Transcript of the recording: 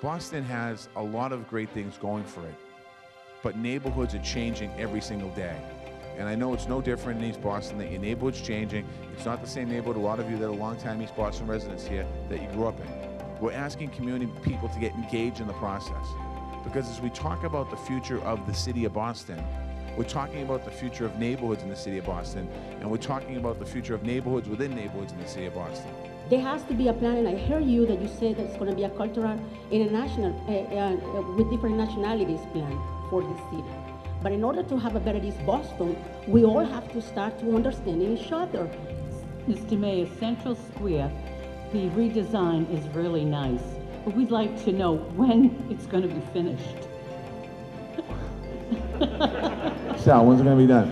Boston has a lot of great things going for it, but neighborhoods are changing every single day. And I know it's no different in East Boston, that your neighborhood's changing. It's not the same neighborhood. A lot of you that are longtime East Boston residents here that you grew up in. We're asking community people to get engaged in the process. Because as we talk about the future of the city of Boston, we're talking about the future of neighborhoods in the city of Boston, and we're talking about the future of neighborhoods within neighborhoods in the city of Boston. There has to be a plan, and I hear you that you say that it's going to be a cultural, international, with different nationalities plan for this city. But in order to have a better East Boston, we all have to start to understanding each other. Mr. Mayor, Central Square, the redesign is really nice, but we'd like to know when it's going to be finished. Sal, when's it going to be done?